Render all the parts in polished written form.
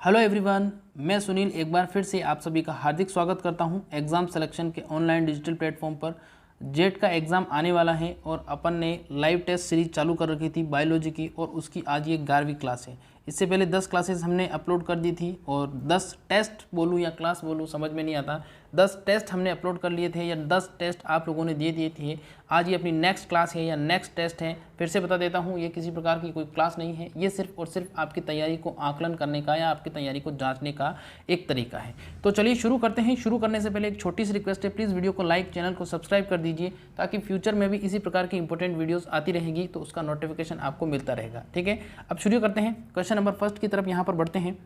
Hello everyone, मैं सुनील एक बार फिर से आप सभी का हार्दिक स्वागत करता हूं एग्ज़ाम सिलेक्शन के ऑनलाइन डिजिटल प्लेटफॉर्म पर। जेट का एग्ज़ाम आने वाला है और अपन ने लाइव टेस्ट सीरीज चालू कर रखी थी बायोलॉजी की, और उसकी आज ये 11वीं क्लास है। इससे पहले 10 क्लासेस हमने अपलोड कर दी थी और 10 टेस्ट बोलूँ या क्लास बोलूँ समझ में नहीं आता, 10 टेस्ट हमने अपलोड कर लिए थे या 10 टेस्ट आप लोगों ने दे दिए थे। आज ये अपनी नेक्स्ट क्लास है या नेक्स्ट टेस्ट है। फिर से बता देता हूँ, ये किसी प्रकार की कोई क्लास नहीं है, ये सिर्फ और सिर्फ आपकी तैयारी को आकलन करने का या आपकी तैयारी को जांचने का एक तरीका है। तो चलिए शुरू करते हैं। शुरू करने से पहले एक छोटी सी रिक्वेस्ट है, प्लीज़ वीडियो को लाइक, चैनल को सब्सक्राइब कर दीजिए ताकि फ्यूचर में भी इसी प्रकार की इंपॉर्टेंट वीडियोस आती रहेगी तो उसका नोटिफिकेशन आपको मिलता रहेगा। ठीक है, अब शुरू करते हैं। क्वेश्चन नंबर फर्स्ट की तरफ यहाँ पर बढ़ते हैं।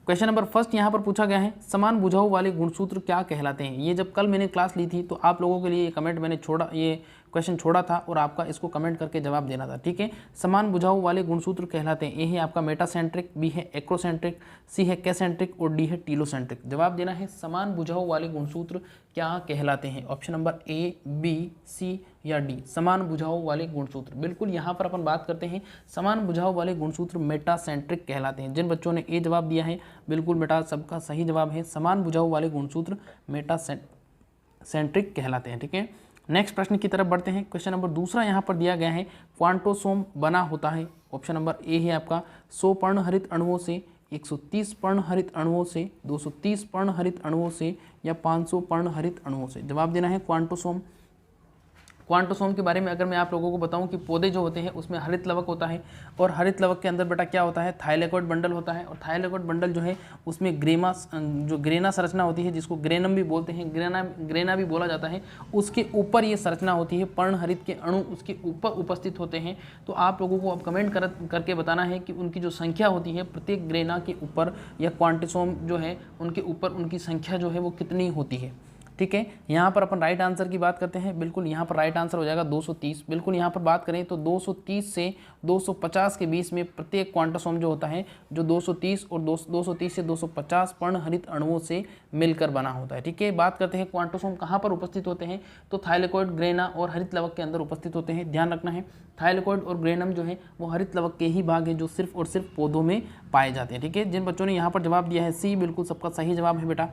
क्वेश्चन नंबर फर्स्ट यहाँ पर पूछा गया है, समान बुझाऊ वाले गुणसूत्र क्या कहलाते हैं। ये जब कल मैंने क्लास ली थी तो आप लोगों के लिए ये कमेंट मैंने छोड़ा, ये क्वेश्चन छोड़ा था और आपका इसको कमेंट करके जवाब देना था। ठीक है, समान बुझाऊ वाले गुणसूत्र कहलाते हैं। ए है आपका मेटासेंट्रिक, बी है एक्रोसेंट्रिक, सी है कैसेंट्रिक और डी है टीलोसेंट्रिक। जवाब देना है समान बुझाऊ वाले गुणसूत्र क्या कहलाते हैं। Option number A, B, C या डी, समान बुझाऊ वाले गुणसूत्र। बिल्कुल यहाँ पर अपन बात करते हैं समान बुझाऊ वाले गुणसूत्र मेटासेंट्रिक कहलाते हैं। जिन बच्चों ने ए जवाब दिया है बिल्कुल बेटा सबका सही जवाब है, समान बुझाऊ वाले गुणसूत्र मेटासेंट्रिक कहलाते हैं। ठीक है, नेक्स्ट प्रश्न की तरफ बढ़ते हैं। क्वेश्चन नंबर दूसरा यहाँ पर दिया गया है, क्वांटोसोम बना होता है। ऑप्शन नंबर ए है आपका 100 पर्णहरित अणुओं से, 130 पर्णहरित अणुओं से, 230 पर्णहरित अणुओं से या 500 पर्णहरित अणुओं से। जवाब देना है क्वांटोसोम। क्वांटोसोम के बारे में अगर मैं आप लोगों को बताऊं कि पौधे जो होते हैं उसमें हरित लवक होता है और हरित लवक के अंदर बेटा क्या होता है, थाइलेकोइड बंडल होता है। और थाइलेकोइड बंडल जो है उसमें ग्रेना संरचना होती है, जिसको ग्रेनम भी बोलते हैं, ग्रेना भी बोला जाता है। उसके ऊपर ये संरचना होती है, पर्णहरित के अणु उसके ऊपर उपस्थित होते हैं। तो आप लोगों को अब कमेंट करके बताना है कि उनकी जो संख्या होती है प्रत्येक ग्रेना के ऊपर या क्वांटोसोम जो है उनके ऊपर उनकी संख्या जो है वो कितनी होती है। ठीक है, यहाँ पर अपन राइट आंसर की बात करते हैं। बिल्कुल यहाँ पर राइट आंसर हो जाएगा 230। बिल्कुल यहाँ पर बात करें तो 230 से 250 के बीच में प्रत्येक क्वांटोसोम जो होता है जो 230 और 230 से 250 पर्णहरित अणुओं से मिलकर बना होता है। ठीक है, बात करते हैं क्वांटोसोम कहाँ पर उपस्थित होते हैं, तो थाइलेकोइड, ग्रेना और हरित लवक के अंदर उपस्थित होते हैं। ध्यान रखना है थाइलेकोइड और ग्रेनम जो है वो हरित लवक के ही भाग है जो सिर्फ और सिर्फ पौधों में पाए जाते हैं। ठीक है, जिन बच्चों ने यहाँ पर जवाब दिया है सी, बिल्कुल सबका सही जवाब है बेटा।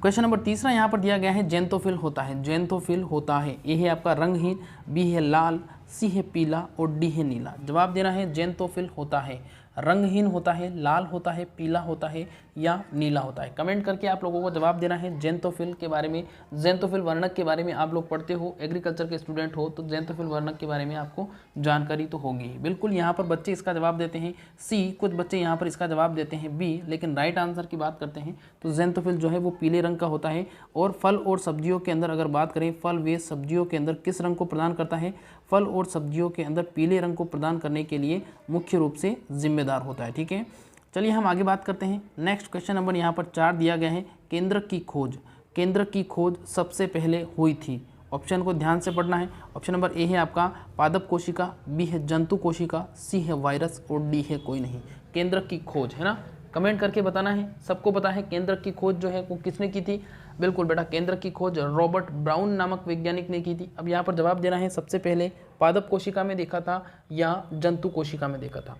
क्वेश्चन नंबर तीसरा यहाँ पर दिया गया है, जेंथोफिल होता है। जेंथोफिल होता है, ए है आपका रंगहीन, बी है लाल, सी है पीला और डी है नीला। जवाब देना है जेंथोफिल होता है, रंगहीन होता है, लाल होता है, पीला होता है या नीला होता है। कमेंट करके आप लोगों को जवाब देना है जेंथोफिल के बारे में। जेंथोफिल वर्णक के बारे में आप लोग पढ़ते हो, एग्रीकल्चर के स्टूडेंट हो तो जेंथोफिल वर्णक के बारे में आपको जानकारी तो होगी। बिल्कुल यहाँ पर बच्चे इसका जवाब देते हैं सी, कुछ बच्चे यहाँ पर इसका जवाब देते हैं बी, लेकिन राइट आंसर की बात करते हैं तो जेंथोफिल जो है वो पीले रंग का होता है। और फल और सब्जियों के अंदर अगर बात करें, फल व सब्जियों के अंदर किस रंग को प्रदान करता है, फल और सब्जियों के अंदर पीले रंग को प्रदान करने के लिए मुख्य रूप से जिम्मेदार होता है। ठीक है, चलिए हम आगे बात करते हैं। नेक्स्ट क्वेश्चन नंबर यहाँ पर 4 दिया गया है, केंद्रक की खोज। केंद्रक की खोज सबसे पहले हुई थी। ऑप्शन को ध्यान से पढ़ना है। ऑप्शन नंबर ए है आपका पादप कोशिका, बी है जंतु कोशिका, सी है वायरस और डी है कोई नहीं। केंद्रक की खोज है ना, कमेंट करके बताना है। सबको पता है केंद्रक की खोज जो है वो किसने की थी। बिल्कुल बेटा, केंद्रक की खोज रॉबर्ट ब्राउन नामक वैज्ञानिक ने की थी। अब यहाँ पर जवाब देना है सबसे पहले पादप कोशिका में देखा था या जंतु कोशिका में देखा था।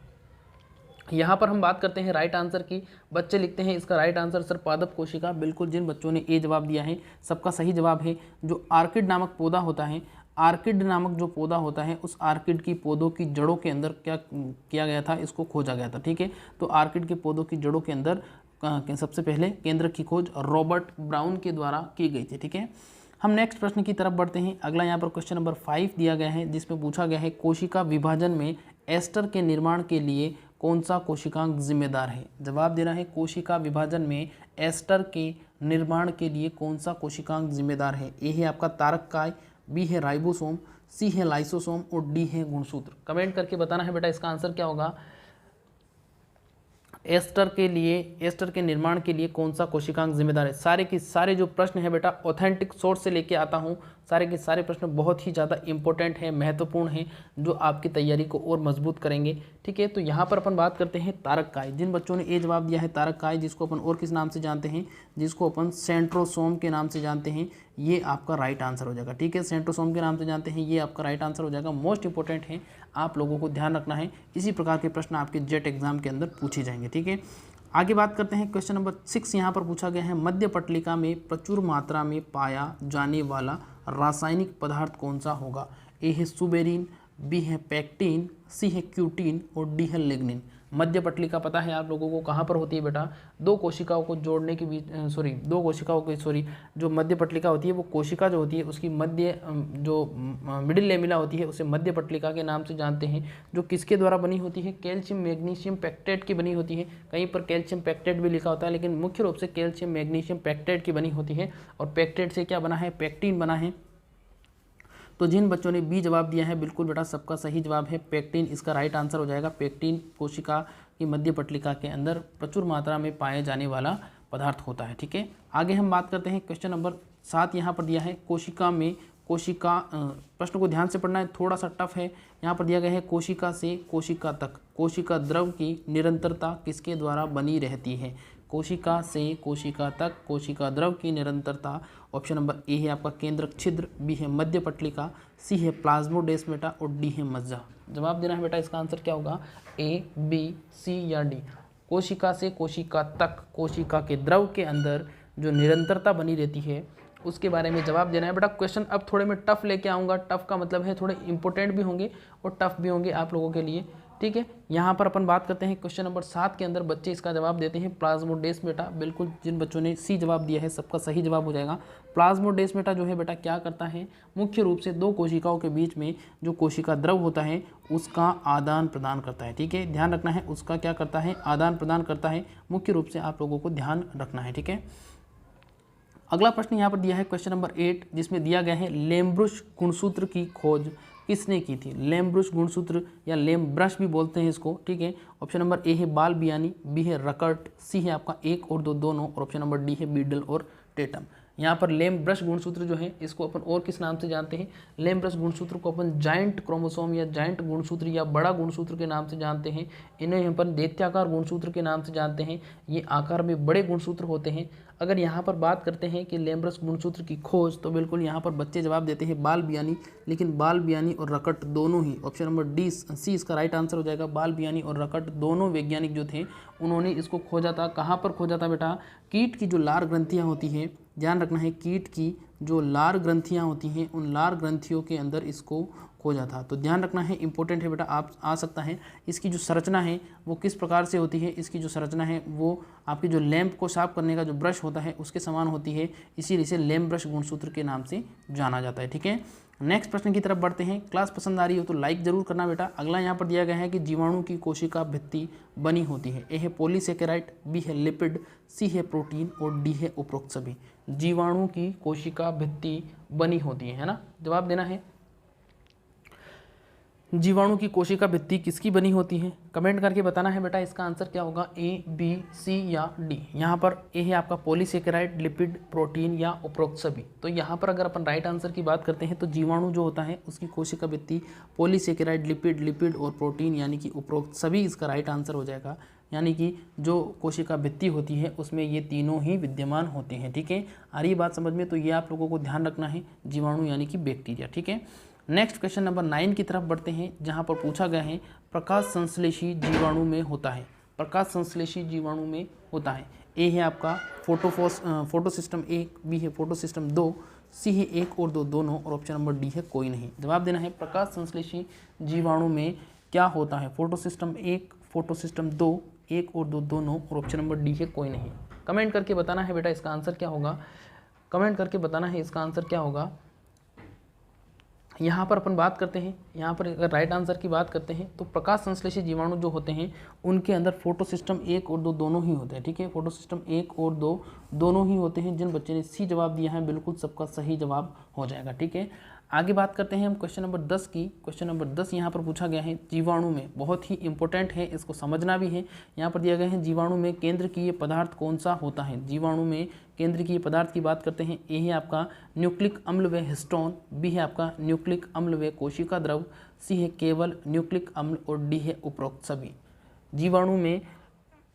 यहाँ पर हम बात करते हैं राइट आंसर की। बच्चे लिखते हैं इसका राइट आंसर सर पादप कोशिका। बिल्कुल, जिन बच्चों ने ए जवाब दिया है सबका सही जवाब है। जो आर्किड नामक पौधा होता है, आर्किड नामक जो पौधा होता है उस आर्किड की पौधों की जड़ों के अंदर क्या किया गया था, इसको खोजा गया था। ठीक है, तो आर्किड के पौधों की जड़ों के अंदर सबसे पहले केंद्र की खोज रॉबर्ट ब्राउन के द्वारा की गई थी। ठीक है, हम नेक्स्ट प्रश्न की तरफ बढ़ते हैं। अगला यहाँ पर क्वेश्चन नंबर 5 दिया गया है, जिसमें पूछा गया है कोशिका विभाजन में एस्टर के निर्माण के लिए कौन सा कोशिकांग जिम्मेदार है। जवाब देना है कोशिका विभाजन में एस्टर के निर्माण के लिए कौन सा कोशिकांग जिम्मेदार है। ए है आपका तारककाय, बी है राइबोसोम, सी है लाइसोसोम और डी है गुणसूत्र। कमेंट करके बताना है बेटा इसका आंसर क्या होगा। एस्टर के निर्माण के लिए कौन सा कोशिकांग जिम्मेदार है। सारे के सारे जो प्रश्न है बेटा ऑथेंटिक सोर्स से लेके आता हूँ, सारे के सारे प्रश्न बहुत ही ज़्यादा इंपॉर्टेंट हैं, महत्वपूर्ण हैं, जो आपकी तैयारी को और मजबूत करेंगे। ठीक है, तो यहाँ पर अपन बात करते हैं तारक काय। जिन बच्चों ने ए जवाब दिया है तारक काय, जिसको अपन और किस नाम से जानते हैं, जिसको अपन सेंट्रोसोम के नाम से जानते हैं, ये आपका राइट आंसर हो जाएगा। ठीक है, सेंट्रोसोम के नाम से जानते हैं, ये आपका राइट आंसर हो जाएगा। मोस्ट इंपॉर्टेंट है, आप लोगों को ध्यान रखना है, इसी प्रकार के प्रश्न आपके जेट एग्जाम के अंदर पूछे जाएंगे। ठीक है, आगे बात करते हैं। क्वेश्चन नंबर 6 यहाँ पर पूछा गया है, मध्य पटलिका में प्रचुर मात्रा में पाया जाने वाला रासायनिक पदार्थ कौन सा होगा? ए है सुबेरिन, बी है पैक्टिन, सी है क्यूटीन और डी है लिग्निन। मध्य पटलिका पता है आप लोगों को कहाँ पर होती है बेटा? दो कोशिकाओं को जोड़ने के बीच जो मध्य पटलिका होती है, वो कोशिका जो होती है उसकी मध्य जो मिडिल लेमिला होती है उसे मध्य पटलिका के नाम से जानते हैं। जो किसके द्वारा बनी होती है? कैल्शियम मैग्नीशियम पैक्टेट की बनी होती है। कहीं पर कैल्शियम पैक्टेट भी लिखा होता है, लेकिन मुख्य रूप से कैल्शियम मैग्नीशियम पैक्टेट की बनी होती है। और पैक्टेट से क्या बना है? पैक्टिन बना है। तो जिन बच्चों ने बी जवाब दिया है, बिल्कुल बेटा सबका सही जवाब है पैक्टिन, इसका राइट आंसर हो जाएगा। पैक्टिन कोशिका की मध्य पटलिका के अंदर प्रचुर मात्रा में पाए जाने वाला पदार्थ होता है। ठीक है, आगे हम बात करते हैं। क्वेश्चन नंबर 7 यहाँ पर दिया है, प्रश्न को ध्यान से पढ़ना है, थोड़ा सा टफ है। यहाँ पर दिया गया है, कोशिका से कोशिका तक कोशिका द्रव की निरंतरता किसके द्वारा बनी रहती है? कोशिका से कोशिका तक कोशिका द्रव की निरंतरता। ऑप्शन नंबर ए है आपका केंद्रक छिद्र, बी है मध्य पटलिका, सी है प्लाज्मोडेस्माटा और डी है मज्जा। जवाब देना है बेटा, इसका आंसर क्या होगा? ए, बी, सी या डी? कोशिका से कोशिका तक कोशिका के द्रव के अंदर जो निरंतरता बनी रहती है उसके बारे में जवाब देना है बेटा। क्वेश्चन अब थोड़े मैं टफ लेके आऊँगा। टफ का मतलब है थोड़े इंपॉर्टेंट भी होंगे और टफ भी होंगे आप लोगों के लिए। ठीक है, यहाँ पर अपन बात करते हैं क्वेश्चन नंबर 7 के अंदर बच्चे इसका जवाब देते हैं प्लाज्मोडेस्माटा। बिल्कुल जिन बच्चों ने सी जवाब दिया है सबका सही जवाब हो जाएगा। प्लाज्मोडेस्माटा जो है बेटा क्या करता है? मुख्य रूप से दो कोशिकाओं के बीच में जो कोशिका द्रव होता है उसका आदान प्रदान करता है। ठीक है, ध्यान रखना है, उसका क्या करता है? आदान प्रदान करता है। मुख्य रूप से आप लोगों को ध्यान रखना है। ठीक है, अगला प्रश्न यहाँ पर दिया है क्वेश्चन नंबर 8, जिसमें दिया गया है लेम्ब्रुश गुणसूत्र की खोज किसने की थी? लेम्ब्रुश गुणसूत्र या लेम्ब्रश भी बोलते हैं इसको। ठीक है, ऑप्शन नंबर ए है बालबियानी, बी है रकर्ट, सी है आपका एक और दो दोनों और ऑप्शन नंबर डी है बीडल और टेटम। यहाँ पर लेम्ब्रश गुणसूत्र जो है इसको अपन और किस नाम से जानते हैं? लेम्ब्रश गुणसूत्र को अपन जाइंट क्रोमोसोम या जाइंट गुणसूत्र या बड़ा गुणसूत्र के नाम से जानते हैं। इन्हें अपन दैत्याकार गुणसूत्र के नाम से जानते हैं। ये आकार में बड़े गुणसूत्र होते हैं। अगर यहाँ पर बात करते हैं कि लेम्ब्रश गुणसूत्र की खोज, तो बिल्कुल यहाँ पर बच्चे जवाब देते हैं बालबियानी, लेकिन बालबियानी और रकट दोनों ही, ऑप्शन नंबर डी सी इसका राइट आंसर हो जाएगा। बालबियानी और रकट दोनों वैज्ञानिक जो थे उन्होंने इसको खोजा था। कहाँ पर खोजा था बेटा? कीट की जो लार ग्रंथियाँ होती हैं, ध्यान रखना है, कीट की जो लार ग्रंथियाँ होती हैं उन लार ग्रंथियों के अंदर इसको खोजा था। तो ध्यान रखना है, इंपॉर्टेंट है बेटा, आप आ सकता है। इसकी जो संरचना है वो किस प्रकार से होती है? इसकी जो संरचना है वो आपकी जो लैंप को साफ करने का जो ब्रश होता है उसके समान होती है, इसीलिए इसे लेम्ब्रश गुणसूत्र के नाम से जाना जाता है। ठीक है, नेक्स्ट प्रश्न की तरफ बढ़ते हैं। क्लास पसंद आ रही हो तो लाइक जरूर करना बेटा। अगला यहाँ पर दिया गया है कि जीवाणु की कोशिका भित्ति बनी होती है। ए है पॉलीसेकेराइड, बी है लिपिड, सी है प्रोटीन और डी है उपरोक्त सभी। जीवाणु की कोशिका भित्ति बनी होती है ना? जवाब देना है, जीवाणु की कोशिका भित्ति किसकी बनी होती है? कमेंट करके बताना है बेटा, इसका आंसर क्या होगा? ए, बी, सी या डी? यहाँ पर ए है आपका पॉलीसेकेराइड, लिपिड, प्रोटीन या उपरोक्त सभी। तो यहाँ पर अगर अपन राइट आंसर की बात करते हैं तो जीवाणु जो होता है उसकी कोशिका भित्ति पॉलीसेकेराइड, लिपिड और प्रोटीन यानी कि उपरोक्त सभी इसका राइट आंसर हो जाएगा। यानी कि जो कोशिका भित्ति होती है उसमें ये तीनों ही विद्यमान होते हैं। ठीक है, आ रही बात समझ में? तो ये आप लोगों को ध्यान रखना है, जीवाणु यानी कि बैक्टीरिया। ठीक है, नेक्स्ट क्वेश्चन नंबर 9 की तरफ बढ़ते हैं, जहां पर पूछा गया है प्रकाश संश्लेषी जीवाणु में होता है। प्रकाश संश्लेषी जीवाणु में होता है। ए है आपका फोटोसिस्टम 1, बी है फोटोसिस्टम 2, सी है एक और दो दोनों और ऑप्शन नंबर डी है कोई नहीं। जवाब देना है, प्रकाश संश्लेषी जीवाणु में क्या होता है? फोटोसिस्टम 1, फोटोसिस्टम 2, एक और दो दोनों और ऑप्शन नंबर डी है कोई नहीं। कमेंट करके बताना है बेटा इसका आंसर क्या होगा। कमेंट करके बताना है इसका आंसर क्या होगा। यहाँ पर अपन बात करते हैं, यहाँ पर अगर राइट आंसर की बात करते हैं तो प्रकाश संश्लेषी जीवाणु जो होते हैं उनके अंदर फोटोसिस्टम 1 और 2 दोनों ही होते हैं। ठीक है, फोटोसिस्टम 1 और 2 दोनों ही होते हैं। जिन बच्चे ने सी जवाब दिया है बिल्कुल सबका सही जवाब हो जाएगा। ठीक है, आगे बात करते हैं हम क्वेश्चन नंबर 10 की। क्वेश्चन नंबर 10 यहाँ पर पूछा गया है जीवाणु में, बहुत ही इंपॉर्टेंट है, इसको समझना भी है। यहाँ पर दिया गया है जीवाणु में केंद्रकीय पदार्थ कौन सा होता है। जीवाणु में केंद्रकीय पदार्थ की बात करते हैं। ए है आपका न्यूक्लिक अम्ल व हिस्टोन, बी है आपका न्यूक्लिक अम्ल व कोशिका द्रव, सी है केवल न्यूक्लिक अम्ल और डी है उपरोक्त सभी। जीवाणु में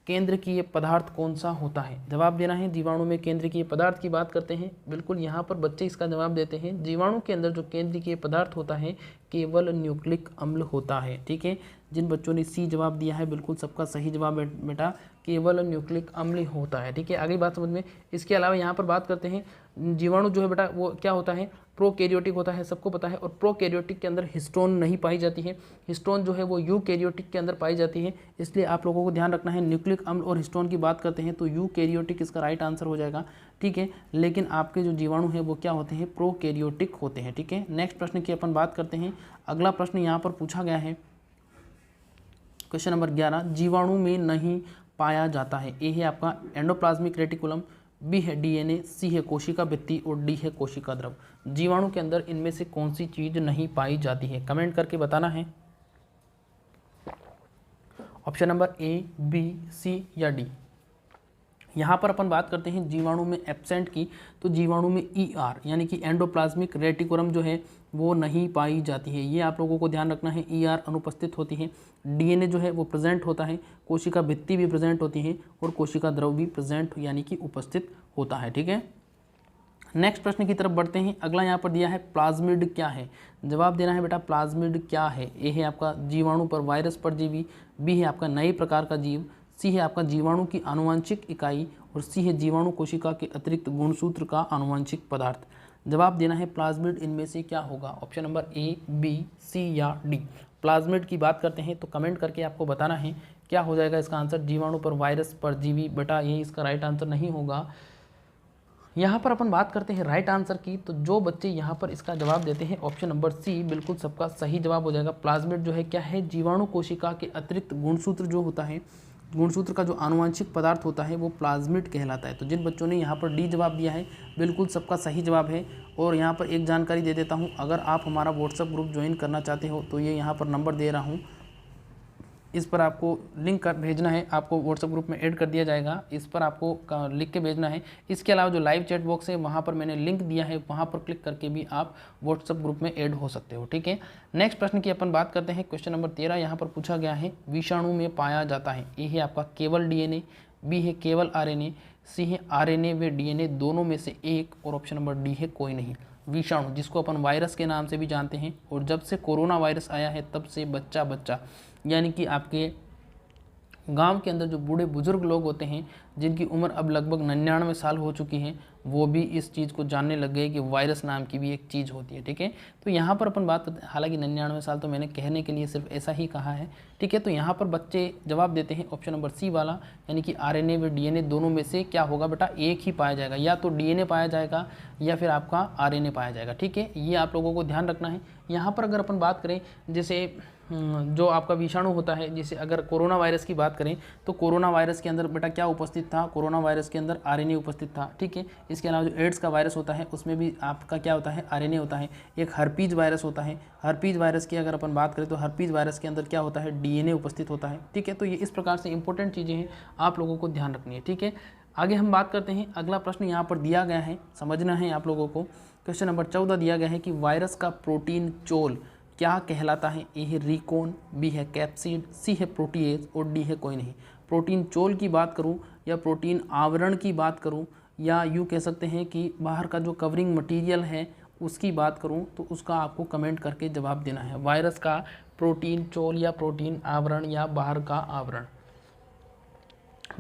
केंद्रकीय पदार्थ कौन सा होता है, जवाब देना है। जीवाणु में केंद्रकीय पदार्थ की बात करते हैं, बिल्कुल यहाँ पर बच्चे इसका जवाब देते हैं। जीवाणु के अंदर जो केंद्रकीय पदार्थ होता है केवल न्यूक्लिक अम्ल होता है। ठीक है, जिन बच्चों ने सी जवाब दिया है बिल्कुल सबका सही जवाब बेटा, केवल न्यूक्लिक अम्ल होता है। ठीक है, आगे बात समझ में। इसके अलावा यहाँ पर बात करते हैं जीवाणु जो है बेटा वो क्या होता है, प्रोकैरियोटिक होता है, सबको पता है। और प्रोकैरियोटिक के अंदर हिस्टोन नहीं पाई जाती है, हिस्टोन जो है वो यूकैरियोटिक के अंदर पाई जाती है। इसलिए आप लोगों को ध्यान रखना है, न्यूक्लिक अम्ल और हिस्टोन की बात करते हैं तो यूकैरियोटिक इसका राइट आंसर हो जाएगा। ठीक है, लेकिन आपके जो जीवाणु है वो क्या होते हैं, प्रोकैरियोटिक होते हैं। ठीक है, नेक्स्ट प्रश्न की अपन बात करते हैं। अगला प्रश्न यहाँ पर पूछा गया है क्वेश्चन नंबर 11, जीवाणु में नहीं पाया जाता है। ए है आपका एंडोप्लाज्मिक रेटिकुलम, बी है डीएनए, सी है कोशिका भित्ति और डी है कोशिका द्रव। जीवाणु के अंदर इनमें से कौन सी चीज नहीं पाई जाती है, कमेंट करके बताना है। Option number A, B, C या डी। यहाँ पर अपन बात करते हैं जीवाणु में एब्सेंट की, तो जीवाणु में ER यानी कि एंडोप्लाज्मिक रेटिकुलम जो है वो नहीं पाई जाती है। ये आप लोगों को ध्यान रखना है, ER अनुपस्थित होती है। DNA जो है वो प्रेजेंट होता है, कोशिका भित्ति भी प्रेजेंट होती है और कोशिका द्रव भी प्रेजेंट यानी कि उपस्थित होता है। ठीक है, नेक्स्ट प्रश्न की तरफ बढ़ते हैं। अगला यहाँ पर दिया है प्लाज्मिड क्या है, जवाब देना है बेटा प्लाज्मिड क्या है। ए है आपका जीवाणु पर वायरस परजीवी, बी है आपका नए प्रकार का जीव, सी है आपका जीवाणु की आनुवांशिक इकाई और सी है जीवाणु कोशिका के अतिरिक्त गुणसूत्र का आनुवांशिक पदार्थ। जवाब देना है प्लाज्मिड इनमें से क्या होगा। Option number A, B, C या डी। प्लाज्मिड की बात करते हैं तो कमेंट करके आपको बताना है क्या हो जाएगा इसका आंसर। जीवाणु पर वायरस परजीवी, बेटा ये इसका राइट आंसर नहीं होगा। यहाँ पर अपन बात करते हैं राइट आंसर की, तो जो बच्चे यहाँ पर इसका जवाब देते हैं ऑप्शन नंबर सी बिल्कुल सबका सही जवाब हो जाएगा। प्लाज्मिड जो है क्या है, जीवाणु कोशिका के अतिरिक्त गुणसूत्र जो होता है, गुणसूत्र का जो आनुवांशिक पदार्थ होता है वो प्लाज्मिड कहलाता है। तो जिन बच्चों ने यहाँ पर डी जवाब दिया है बिल्कुल सबका सही जवाब है। और यहाँ पर एक जानकारी दे देता हूँ, अगर आप हमारा व्हाट्सएप ग्रुप ज्वाइन करना चाहते हो तो ये यहाँ पर नंबर दे रहा हूँ, इस पर आपको लिंक कर भेजना है, आपको व्हाट्सएप ग्रुप में ऐड कर दिया जाएगा, इस पर आपको लिख के भेजना है। इसके अलावा जो लाइव चैट बॉक्स है वहाँ पर मैंने लिंक दिया है, वहाँ पर क्लिक करके भी आप व्हाट्सएप ग्रुप में ऐड हो सकते हो। ठीक है, नेक्स्ट प्रश्न की अपन बात करते हैं। क्वेश्चन नंबर 13 यहाँ पर पूछा गया है विषाणु में पाया जाता है। ए है आपका केवल DNA, बी है केवल RNA, सी है RNA व DNA दोनों में से एक और ऑप्शन नंबर डी है कोई नहीं। विषाणु जिसको अपन वायरस के नाम से भी जानते हैं, और जब से कोरोना वायरस आया है तब से बच्चा यानी कि आपके गांव के अंदर जो बूढ़े बुजुर्ग लोग होते हैं जिनकी उम्र अब लगभग 99 साल हो चुकी है, वो भी इस चीज़ को जानने लग गए कि वायरस नाम की भी एक चीज़ होती है। ठीक है, तो यहाँ पर अपन बात करते हैं, हालांकि 99 साल तो मैंने कहने के लिए सिर्फ ऐसा ही कहा है। ठीक है, तो यहाँ पर बच्चे जवाब देते हैं ऑप्शन नंबर सी वाला, यानी कि RNA व DNA दोनों में से क्या होगा बेटा, एक ही पाया जाएगा, या तो DNA पाया जाएगा या फिर आपका RNA पाया जाएगा। ठीक है, ये आप लोगों को ध्यान रखना है। यहाँ पर अगर अपन बात करें जैसे जो आपका विषाणु होता है, जैसे अगर कोरोना वायरस की बात करें तो कोरोना वायरस के अंदर बेटा क्या उपस्थित था, कोरोना वायरस के अंदर RNA उपस्थित था। ठीक है, इसके अलावा जो एड्स का वायरस होता है उसमें भी आपका क्या होता है, RNA होता है। एक हर्पीज वायरस होता है, हर्पीज वायरस की अगर अपन बात करें तो हर्पीज वायरस के अंदर क्या होता है, DNA उपस्थित होता है। ठीक है, तो ये इस प्रकार से इंपॉर्टेंट चीज़ें हैं, आप लोगों को ध्यान रखनी है। ठीक है, आगे हम बात करते हैं। अगला प्रश्न यहाँ पर दिया गया है, समझना है आप लोगों को। क्वेश्चन नंबर 14 दिया गया है कि वायरस का प्रोटीन चोल क्या कहलाता है। ए है रिकोन, बी है कैप्सिड, सी है प्रोटीएज और डी है कोई नहीं। प्रोटीन चोल की बात करूं या प्रोटीन आवरण की बात करूं, या यूँ कह सकते हैं कि बाहर का जो कवरिंग मटेरियल है उसकी बात करूं, तो उसका आपको कमेंट करके जवाब देना है। वायरस का प्रोटीन चोल या प्रोटीन आवरण या बाहर का आवरण,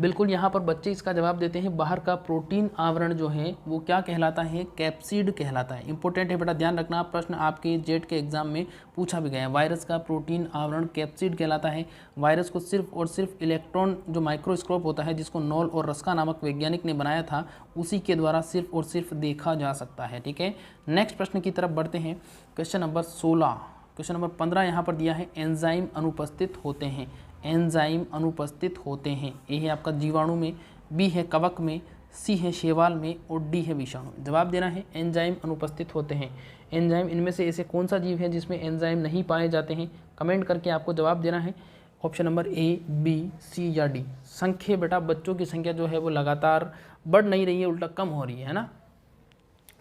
बिल्कुल यहाँ पर बच्चे इसका जवाब देते हैं बाहर का प्रोटीन आवरण जो है वो क्या कहलाता है, कैप्सिड कहलाता है। इंपॉर्टेंट है बेटा, ध्यान रखना, प्रश्न आपके जेट के एग्जाम में पूछा भी गया है। वायरस का प्रोटीन आवरण कैप्सिड कहलाता है। वायरस को सिर्फ और सिर्फ इलेक्ट्रॉन जो माइक्रोस्कोप होता है जिसको नॉल और रस्का नामक वैज्ञानिक ने बनाया था, उसी के द्वारा सिर्फ और सिर्फ देखा जा सकता है। ठीक है, नेक्स्ट प्रश्न की तरफ बढ़ते हैं। क्वेश्चन नंबर 16, क्वेश्चन नंबर 15 यहाँ पर दिया है एंजाइम अनुपस्थित होते हैं। एंजाइम अनुपस्थित होते हैं। ए है आपका जीवाणु में, बी है कवक में, सी है शैवाल में और डी है विषाणु। जवाब देना है एंजाइम अनुपस्थित होते हैं। एंजाइम, इनमें से ऐसे कौन सा जीव है जिसमें एंजाइम नहीं पाए जाते हैं? कमेंट करके आपको जवाब देना है। Option number A, B, C या डी। संख्या बेटा, बच्चों की संख्या जो है वो लगातार बढ़ नहीं रही है, उल्टा कम हो रही है ना।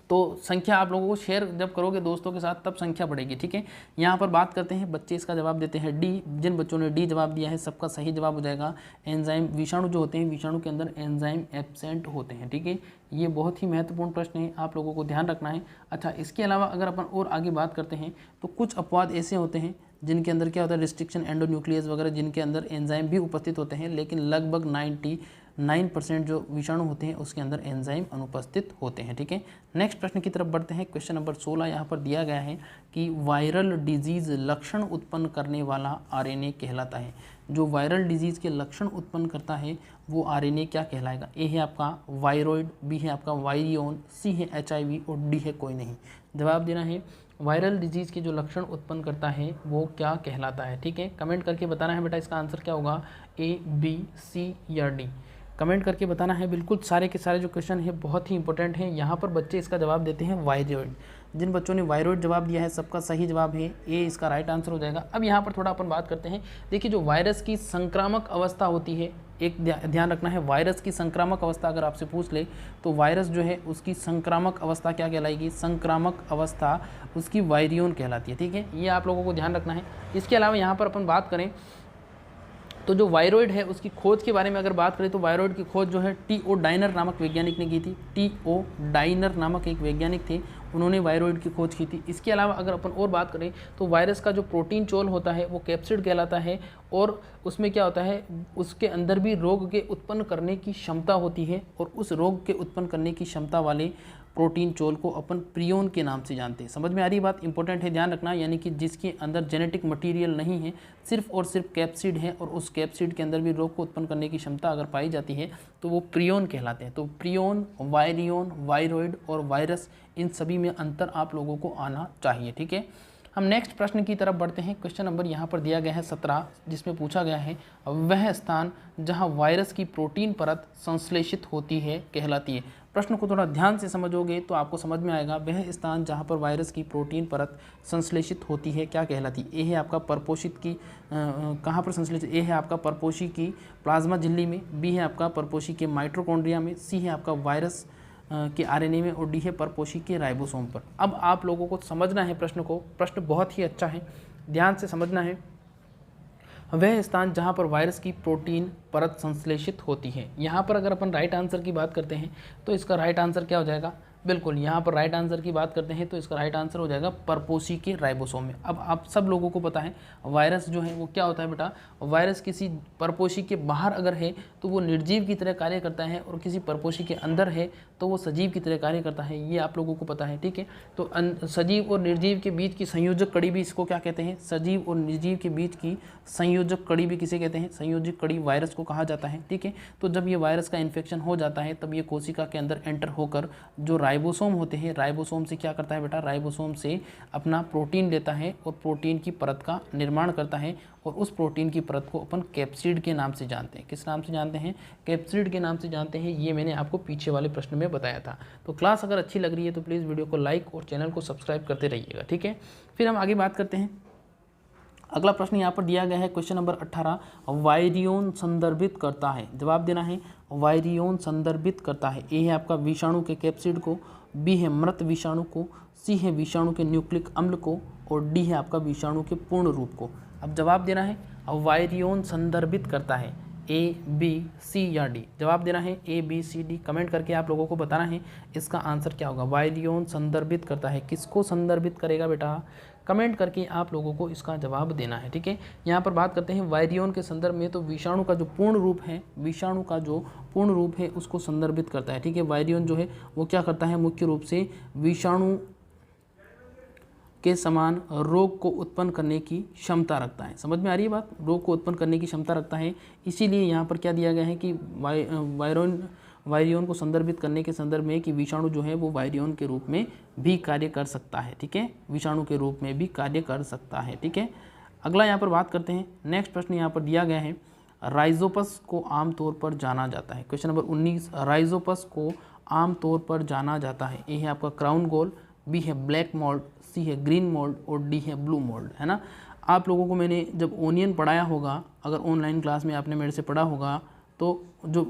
तो संख्या आप लोगों को शेयर जब करोगे दोस्तों के साथ तब संख्या बढ़ेगी, ठीक है। यहाँ पर बात करते हैं, बच्चे इसका जवाब देते हैं डी। जिन बच्चों ने डी जवाब दिया है सबका सही जवाब हो जाएगा एंजाइम। विषाणु जो होते हैं, विषाणु के अंदर एंजाइम एब्सेंट होते हैं, ठीक है। ये बहुत ही महत्वपूर्ण प्रश्न है, आप लोगों को ध्यान रखना है। अच्छा, इसके अलावा अगर अपन और आगे बात करते हैं तो कुछ अपवाद ऐसे होते हैं जिनके अंदर क्या होता है, रिस्ट्रिक्शन एंडोन्यूक्लियस वगैरह, जिनके अंदर एंजाइम भी उपस्थित होते हैं, लेकिन लगभग 99% जो विषाणु होते हैं उसके अंदर एंजाइम अनुपस्थित होते हैं, ठीक है। नेक्स्ट प्रश्न की तरफ बढ़ते हैं। क्वेश्चन नंबर 16 यहाँ पर दिया गया है कि वायरल डिजीज लक्षण उत्पन्न करने वाला आरएनए कहलाता है। जो वायरल डिजीज के लक्षण उत्पन्न करता है वो आरएनए क्या कहलाएगा? ए है आपका वायरॉइड, बी है आपका वायरियन, सी है HIV और डी है कोई नहीं। जवाब देना है वायरल डिजीज़ के जो लक्षण उत्पन्न करता है वो क्या कहलाता है, ठीक है। कमेंट करके बताना है बेटा इसका आंसर क्या होगा, ए, बी, सी या डी। कमेंट करके बताना है। बिल्कुल सारे के सारे जो क्वेश्चन है बहुत ही इंपॉर्टेंट हैं। यहाँ पर बच्चे इसका जवाब देते हैं वायरॉइड। जिन बच्चों ने वायरॉइड जवाब दिया है सबका सही जवाब है ए, इसका राइट आंसर हो जाएगा। अब यहाँ पर थोड़ा अपन बात करते हैं। देखिए, जो वायरस की संक्रामक अवस्था होती है, एक ध्यान रखना है, वायरस की संक्रामक अवस्था अगर आपसे पूछ ले तो वायरस जो है उसकी संक्रामक अवस्था क्या कहलाएगी? संक्रामक अवस्था उसकी वायरियन कहलाती है, ठीक है। ये आप लोगों को ध्यान रखना है। इसके अलावा यहाँ पर अपन बात करें तो जो वायरॉइड है उसकी खोज के बारे में अगर बात करें तो वायरॉइड की खोज जो है T.O. डाइनर नामक वैज्ञानिक ने की थी। T.O. डाइनर नामक एक वैज्ञानिक थे, उन्होंने वायरॉइड की खोज की थी। इसके अलावा अगर अपन और बात करें तो वायरस का जो प्रोटीन चोल होता है वो कैप्सिड कहलाता है, और उसमें क्या होता है, उसके अंदर भी रोग के उत्पन्न करने की क्षमता होती है, और उस रोग के उत्पन्न करने की क्षमता वाले प्रोटीन चोल को अपन प्रियोन के नाम से जानते हैं। समझ में आ रही बात? इंपॉर्टेंट है, ध्यान रखना। यानी कि जिसके अंदर जेनेटिक मटेरियल नहीं है, सिर्फ और सिर्फ कैप्सिड है, और उस कैप्सिड के अंदर भी रोग को उत्पन्न करने की क्षमता अगर पाई जाती है तो वो प्रियोन कहलाते हैं। तो प्रियोन, वायरियन, वायरॉइड और वायरस, इन सभी में अंतर आप लोगों को आना चाहिए, ठीक है। हम नेक्स्ट प्रश्न की तरफ बढ़ते हैं। क्वेश्चन नंबर यहाँ पर दिया गया है 17, जिसमें पूछा गया है वह स्थान जहाँ वायरस की प्रोटीन परत संश्लेषित होती है कहलाती है। प्रश्न को थोड़ा ध्यान से समझोगे तो आपको समझ में आएगा। वह स्थान जहाँ पर वायरस की प्रोटीन परत संश्लेषित होती है क्या कहलाती है? ए है आपका परपोषित की कहाँ पर संश्लेषित? ए है आपका परपोषी की प्लाज्मा झिल्ली में, बी है आपका परपोषी के माइटोकॉन्ड्रिया में, सी है आपका वायरस के आरएनए में, और डी है परपोषी के राइबोसोम पर। अब आप लोगों को समझना है प्रश्न को, प्रश्न बहुत ही अच्छा है, ध्यान से समझना है। वह स्थान जहाँ पर वायरस की प्रोटीन परत संश्लेषित होती है। यहाँ पर अगर अपन राइट आंसर की बात करते हैं तो इसका राइट आंसर क्या हो जाएगा? बिल्कुल, यहाँ पर राइट आंसर की बात करते हैं तो इसका राइट आंसर हो जाएगा परपोषी के राइबोसोम में। अब आप सब लोगों को पता है वायरस जो है वो क्या होता है बेटा, वायरस किसी परपोषी के बाहर अगर है तो वो निर्जीव की तरह कार्य करता है, और किसी परपोषी के अंदर है तो वो सजीव की तरह कार्य करता है। ये आप लोगों को पता है, ठीक है। तो सजीव और निर्जीव के बीच की संयोजक कड़ी भी इसको क्या कहते हैं? सजीव और निर्जीव के बीच की संयोजक कड़ी भी किसे कहते हैं? संयोजक कड़ी वायरस को कहा जाता है, ठीक है। तो जब ये वायरस का इन्फेक्शन हो जाता है तब ये कोशिका के अंदर एंटर होकर जो राइबोसोम होते हैं, राइबोसोम से क्या करता है बेटा? राइबोसोम से अपना प्रोटीन लेता है और प्रोटीन की परत का निर्माण करता है, और उस प्रोटीन की परत को अपन कैप्सिड के नाम से जानते हैं। किस नाम से जानते हैं? कैप्सिड के नाम से जानते हैं। ये मैंने आपको पीछे वाले प्रश्न में बताया था। तो क्लास अगर अच्छी लग रही है तो प्लीज़ वीडियो को लाइक और चैनल को सब्सक्राइब करते रहिएगा, ठीक है। फिर हम आगे बात करते हैं। अगला प्रश्न यहाँ पर दिया गया है क्वेश्चन नंबर 18, वायरियन संदर्भित करता है। जवाब देना है वायरियन संदर्भित करता है। ए है आपका विषाणु के कैप्सिड को, बी है मृत विषाणु को, सी है विषाणु के न्यूक्लिक अम्ल को, और डी है आपका विषाणु के पूर्ण रूप को। अब जवाब देना है वायरियन संदर्भित करता है, ए, बी, सी या डी। जवाब देना है ए, बी, सी, डी। कमेंट करके आप लोगों को बताना है इसका आंसर क्या होगा। वायरियन संदर्भित करता है, किसको संदर्भित करेगा बेटा? कमेंट करके आप लोगों को इसका जवाब देना है, ठीक है। यहाँ पर बात करते हैं वायरियन के संदर्भ में, तो विषाणु का जो पूर्ण रूप है, विषाणु का जो पूर्ण रूप है उसको संदर्भित करता है, ठीक है। वायरियन जो है वो क्या करता है? मुख्य रूप से विषाणु के समान रोग को उत्पन्न करने की क्षमता रखता है। समझ में आ रही है बात? रोग को उत्पन्न करने की क्षमता रखता है। इसीलिए यहाँ पर क्या दिया गया है कि वायरियन को संदर्भित करने के संदर्भ में कि विषाणु जो है वो वायरियन के रूप में भी कार्य कर सकता है, ठीक है। विषाणु के रूप में भी कार्य कर सकता है, ठीक है। अगला यहाँ पर बात करते हैं। नेक्स्ट प्रश्न यहाँ पर दिया गया है राइजोपस को आमतौर पर जाना जाता है? क्वेश्चन नंबर 19, राइजोपस को आमतौर पर जाना जाता है। ए है आपका क्राउन गोल, बी है ब्लैक मोल्ड, सी है ग्रीन मोल्ड और डी है ब्लू मोल्ड, है ना। आप लोगों को मैंने जब ओनियन पढ़ाया होगा, अगर ऑनलाइन क्लास में आपने मेरे से पढ़ा होगा, तो जो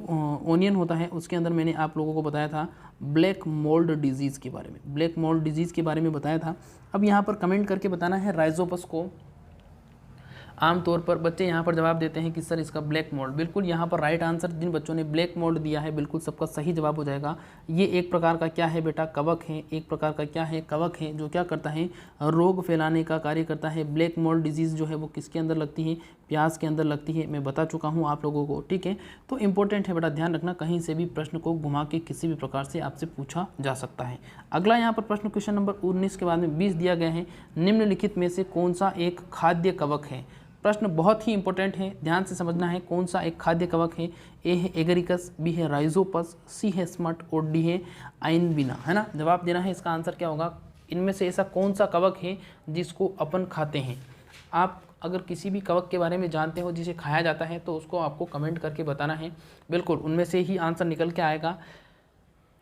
ओनियन होता है उसके अंदर मैंने आप लोगों को बताया था ब्लैक मोल्ड डिजीज़ के बारे में, ब्लैक मोल्ड डिजीज़ के बारे में बताया था। अब यहाँ पर कमेंट करके बताना है राइजोपस को आमतौर पर, बच्चे यहाँ पर जवाब देते हैं कि सर इसका ब्लैक मोल्ड। बिल्कुल यहाँ पर राइट आंसर जिन बच्चों ने ब्लैक मोल्ड दिया है बिल्कुल सबका सही जवाब हो जाएगा। ये एक प्रकार का क्या है बेटा, कवक है, एक प्रकार का क्या है, कवक है, जो क्या करता है, रोग फैलाने का कार्य करता है। ब्लैक मोल्ड डिजीज़ जो है वो किसके अंदर लगती है, प्याज के अंदर लगती है, मैं बता चुका हूँ आप लोगों को, ठीक है। तो इंपॉर्टेंट है बेटा, ध्यान रखना, कहीं से भी प्रश्न को घुमा के किसी भी प्रकार से आपसे पूछा जा सकता है। अगला यहाँ पर प्रश्न क्वेश्चन नंबर 19 के बाद में 20 दिया गया है, निम्नलिखित में से कौन सा एक खाद्य कवक है। प्रश्न बहुत ही इंपॉर्टेंट है, ध्यान से समझना है, कौन सा एक खाद्य कवक है। ए है एगरिकस, बी है राइजोपस, सी है स्मट और डी है आइनबिना, है ना। जवाब देना है, इसका आंसर क्या होगा, इनमें से ऐसा कौन सा कवक है जिसको अपन खाते हैं। आप अगर किसी भी कवक के बारे में जानते हो जिसे खाया जाता है तो उसको आपको कमेंट करके बताना है, बिल्कुल उनमें से ही आंसर निकल के आएगा।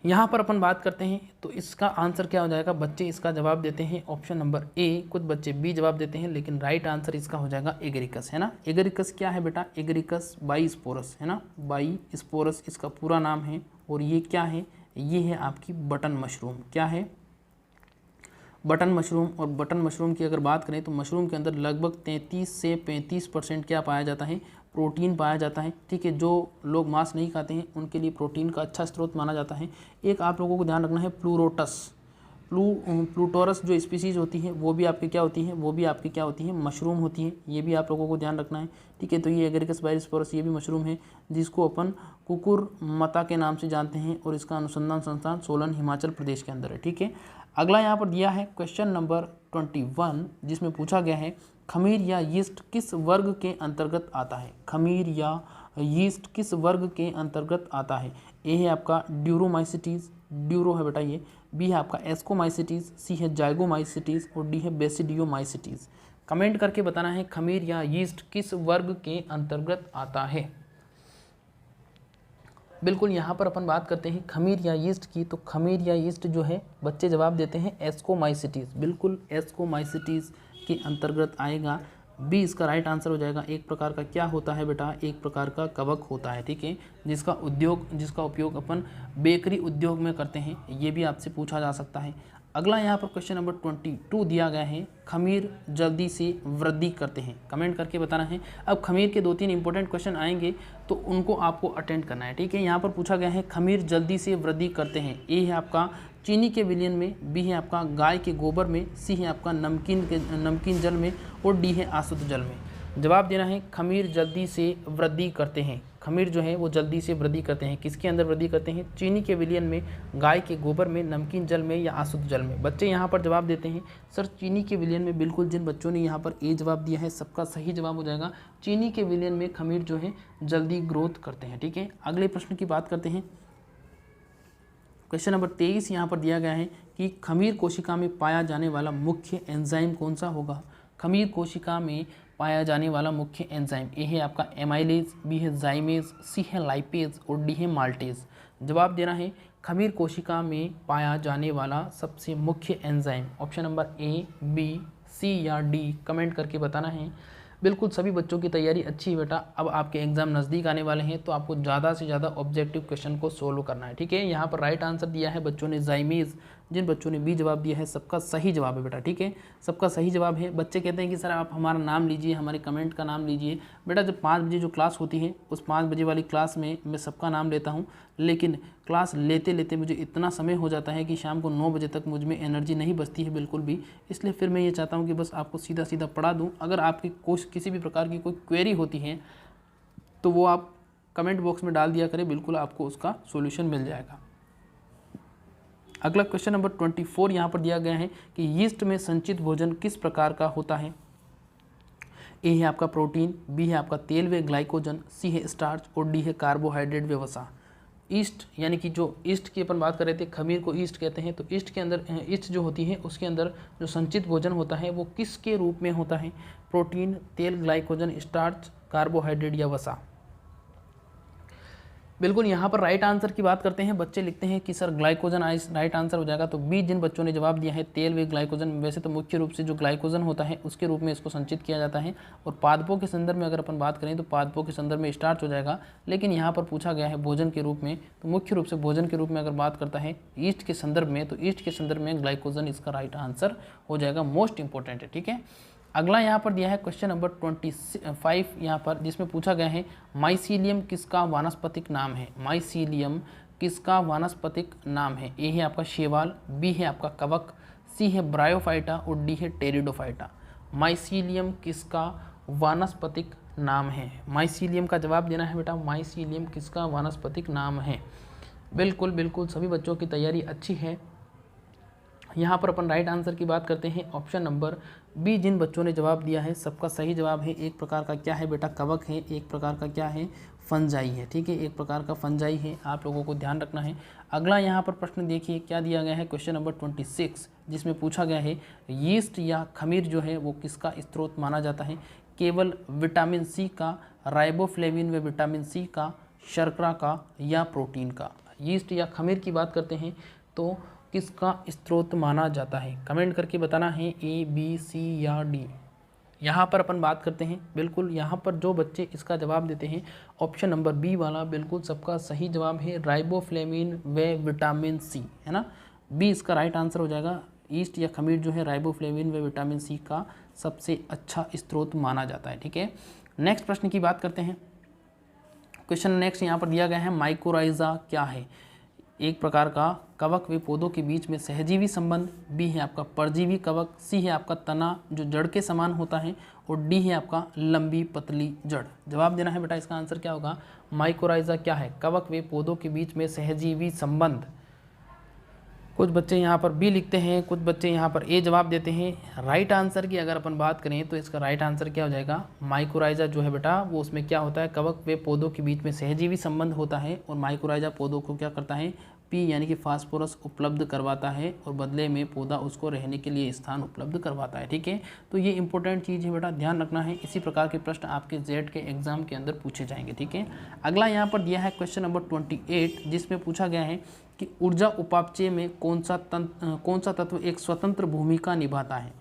यहाँ पर अपन बात करते हैं तो इसका आंसर क्या हो जाएगा, बच्चे इसका जवाब देते हैं ऑप्शन नंबर ए, कुछ बच्चे बी जवाब देते हैं, लेकिन राइट आंसर इसका हो जाएगा एगरिकस, है ना। एगरिकस क्या है बेटा, एगरिकस बाईस्पोरस, है ना, बाईस्पोरस इसका पूरा नाम है। और ये क्या है, ये है आपकी बटन मशरूम। क्या है, बटन मशरूम। और बटन मशरूम की अगर बात करें तो मशरूम के अंदर लगभग 33 से 35% क्या पाया जाता है, प्रोटीन पाया जाता है, ठीक है। जो लोग मांस नहीं खाते हैं उनके लिए प्रोटीन का अच्छा स्रोत माना जाता है। एक आप लोगों को ध्यान रखना है, प्लूटोरस जो स्पीसीज़ होती है वो भी आपकी क्या होती है, वो भी आपकी क्या होती है, मशरूम होती है। ये भी आप लोगों को ध्यान रखना है, ठीक है। तो ये एगरिकस बाईस्पोरस ये भी मशरूम है, जिसको अपन कुकुरमता के नाम से जानते हैं, और इसका अनुसंधान संस्थान सोलन हिमाचल प्रदेश के अंदर है, ठीक है। अगला यहाँ पर दिया है क्वेश्चन नंबर 21, जिसमें पूछा गया है खमीर या यीस्ट किस वर्ग के अंतर्गत आता है। खमीर या यीस्ट किस वर्ग के अंतर्गत आता है। ए है आपका ड्यूरोमाइसिटीज, ड्यूरो है बेटा ये, बी है आपका एस्कोमाइसिटीज, सी है जाइगोमाइसिटीज और डी है बेसिडियोमाइसिटीज। कमेंट करके बताना है खमीर या यीस्ट किस वर्ग के अंतर्गत आता है। बिल्कुल यहाँ पर अपन बात करते हैं खमीर या यीस्ट की, तो खमीर या यीस्ट जो है बच्चे जवाब देते हैं एस्कोमाइसिटीज, बिल्कुल एस्कोमाइसिटीज के अंतर्गत आएगा। बी इसका राइट आंसर हो जाएगा। एक प्रकार का क्या होता है बेटा, एक प्रकार का कवक होता है, ठीक है, जिसका उपयोग अपन बेकरी उद्योग में करते हैं। ये भी आपसे पूछा जा सकता है। अगला यहाँ पर क्वेश्चन नंबर 22 दिया गया है, खमीर जल्दी से वृद्धि करते हैं। कमेंट करके बताना है। अब खमीर के 2-3 इंपॉर्टेंट क्वेश्चन आएंगे तो उनको आपको अटेंड करना है, ठीक है। यहाँ पर पूछा गया है खमीर जल्दी से वृद्धि करते हैं। ए है आपका चीनी के विलयन में, बी है आपका गाय के गोबर में, सी है आपका नमकीन जल में और डी है आशुद्ध जल में। जवाब देना है खमीर जल्दी से वृद्धि करते हैं। खमीर जो है वो जल्दी से वृद्धि करते हैं, किसके अंदर वृद्धि करते हैं, चीनी के विलयन में, गाय के गोबर में, नमकीन जल में या आशुद्ध जल में। बच्चे यहाँ पर जवाब देते हैं सर चीनी के विलयन में। बिल्कुल जिन बच्चों ने यहाँ पर ए जवाब दिया है सबका सही जवाब हो जाएगा। चीनी के विलयन में खमीर जो है जल्दी ग्रोथ करते हैं, ठीक है। अगले प्रश्न की बात करते हैं। क्वेश्चन नंबर 23 यहाँ पर दिया गया है कि खमीर कोशिका में पाया जाने वाला मुख्य एंजाइम कौन सा होगा। खमीर कोशिका में पाया जाने वाला मुख्य एंजाइम, ए है आपका एमाइलेज, बी है जाइमेज, सी है लाइपेज और डी है माल्टेज। जवाब देना है खमीर कोशिका में पाया जाने वाला सबसे मुख्य enzyme, option number A, B, C या डी। कमेंट करके बताना है। बिल्कुल सभी बच्चों की तैयारी अच्छी है बेटा। अब आपके एग्जाम नज़दीक आने वाले हैं तो आपको ज़्यादा से ज़्यादा ऑब्जेक्टिव क्वेश्चन को सोल्व करना है, ठीक है। यहाँ पर राइट आंसर दिया है बच्चों ने जाइमेज, जिन बच्चों ने बी जवाब दिया है सबका सही जवाब है बेटा, ठीक है, सबका सही जवाब है। बच्चे कहते हैं कि सर आप हमारा नाम लीजिए, हमारे कमेंट का नाम लीजिए। बेटा जब 5 बजे जो क्लास होती है उस 5 बजे वाली क्लास में मैं सबका नाम लेता हूँ, लेकिन क्लास लेते लेते मुझे इतना समय हो जाता है कि शाम को 9 बजे तक मुझ में एनर्जी नहीं बचती है बिल्कुल भी। इसलिए फिर मैं ये चाहता हूँ कि बस आपको सीधा सीधा पढ़ा दूँ। अगर आपकी किसी भी प्रकार की कोई क्वेरी होती है तो वो आप कमेंट बॉक्स में डाल दिया करें, बिल्कुल आपको उसका सॉल्यूशन मिल जाएगा। अगला क्वेश्चन नंबर 24 यहाँ पर दिया गया है कि यीस्ट में संचित भोजन किस प्रकार का होता है। ए है आपका प्रोटीन, बी है आपका तेल व ग्लाइकोजन, सी है स्टार्च और डी है कार्बोहाइड्रेट व वसा। ईस्ट यानी कि जो ईस्ट की अपन बात कर रहे थे, खमीर को ईस्ट कहते हैं, तो ईस्ट के अंदर ईस्ट जो होती है उसके अंदर जो संचित भोजन होता है वो किसके रूप में होता है, प्रोटीन, तेल, ग्लाइकोजन, स्टार्च, कार्बोहाइड्रेट या वसा। बिल्कुल यहाँ पर राइट आंसर की बात करते हैं। बच्चे लिखते हैं कि सर ग्लाइकोजन राइट आंसर हो जाएगा। तो बी जिन बच्चों ने जवाब दिया है तेल व ग्लाइकोजन, वैसे तो मुख्य रूप से जो ग्लाइकोजन होता है उसके रूप में इसको संचित किया जाता है। और पादपों के संदर्भ में अगर अपन बात करें तो पादपों के संदर्भ में स्टार्च हो जाएगा। लेकिन यहाँ पर पूछा गया है भोजन के रूप में, तो मुख्य रूप से भोजन के रूप में अगर बात करता है ईस्ट के संदर्भ में, तो ईस्ट के संदर्भ में ग्लाइकोजन इसका राइट आंसर हो जाएगा, मोस्ट इंपॉर्टेंट है। ठीक है, अगला यहाँ पर दिया है क्वेश्चन नंबर 25 यहाँ पर, जिसमें पूछा गया है माइसीलियम किसका वानस्पतिक नाम है। माइसीलियम किसका वानस्पतिक नाम है। ए है आपका शैवाल, बी है आपका कवक, सी है ब्रायोफाइटा और डी है टेरिडोफाइटा। माइसीलियम किसका वानस्पतिक नाम है। माइसीलियम का जवाब देना है बेटा, माइसीलियम किसका वानस्पतिक नाम है। बिल्कुल बिल्कुल सभी बच्चों की तैयारी अच्छी है। यहाँ पर अपन राइट आंसर की बात करते हैं, ऑप्शन नंबर बी जिन बच्चों ने जवाब दिया है सबका सही जवाब है। एक प्रकार का क्या है बेटा, कवक है, एक प्रकार का क्या है, फंजाई है। ठीक है, एक प्रकार का फंजाई है, आप लोगों को ध्यान रखना है। अगला यहाँ पर प्रश्न देखिए क्या दिया गया है, क्वेश्चन नंबर 26, जिसमें पूछा गया है यीस्ट या खमीर जो है वो किसका स्रोत माना जाता है। केवल विटामिन सी का, राइबोफ्लेविन व विटामिन सी का, शर्करा का या प्रोटीन का। यीस्ट या खमीर की बात करते हैं तो किसका स्रोत माना जाता है, कमेंट करके बताना है, ए बी सी या डी। यहाँ पर अपन बात करते हैं, बिल्कुल यहाँ पर जो बच्चे इसका जवाब देते हैं ऑप्शन नंबर बी वाला बिल्कुल सबका सही जवाब है, राइबोफ्लेविन व विटामिन सी, है ना, बी इसका राइट आंसर हो जाएगा। ईस्ट या खमीर जो है राइबोफ्लेविन व विटामिन सी का सबसे अच्छा स्रोत माना जाता है। ठीक है, नेक्स्ट प्रश्न की बात करते हैं। क्वेश्चन नेक्स्ट यहाँ पर दिया गया है माइकोराइजा क्या है। एक प्रकार का कवक व पौधों के बीच में सहजीवी संबंध, बी है आपका परजीवी कवक, सी है आपका तना जो जड़ के समान होता है और डी है आपका लंबी पतली जड़। जवाब देना है बेटा, इसका आंसर क्या होगा। माइकोराइजा क्या है, कवक व पौधों के बीच में सहजीवी संबंध। कुछ बच्चे यहाँ पर बी लिखते हैं, कुछ बच्चे यहाँ पर ए जवाब देते हैं। राइट आंसर की अगर अपन बात करें तो इसका राइट आंसर क्या हो जाएगा, माइकोराइजा जो है बेटा वो उसमें क्या होता है, कवक व पौधों के बीच में सहजीवी संबंध होता है और माइकोराइजा पौधों को क्या करता है, पी यानी कि फास्फोरस उपलब्ध करवाता है और बदले में पौधा उसको रहने के लिए स्थान उपलब्ध करवाता है। ठीक है, तो ये इंपॉर्टेंट चीज़ है बेटा, ध्यान रखना है। इसी प्रकार के प्रश्न आपके जेड के एग्जाम के अंदर पूछे जाएंगे। ठीक है, अगला यहाँ पर दिया है क्वेश्चन नंबर 28, जिसमें पूछा गया है कि ऊर्जा उपापचय में कौन सा तत्व एक स्वतंत्र भूमिका निभाता है।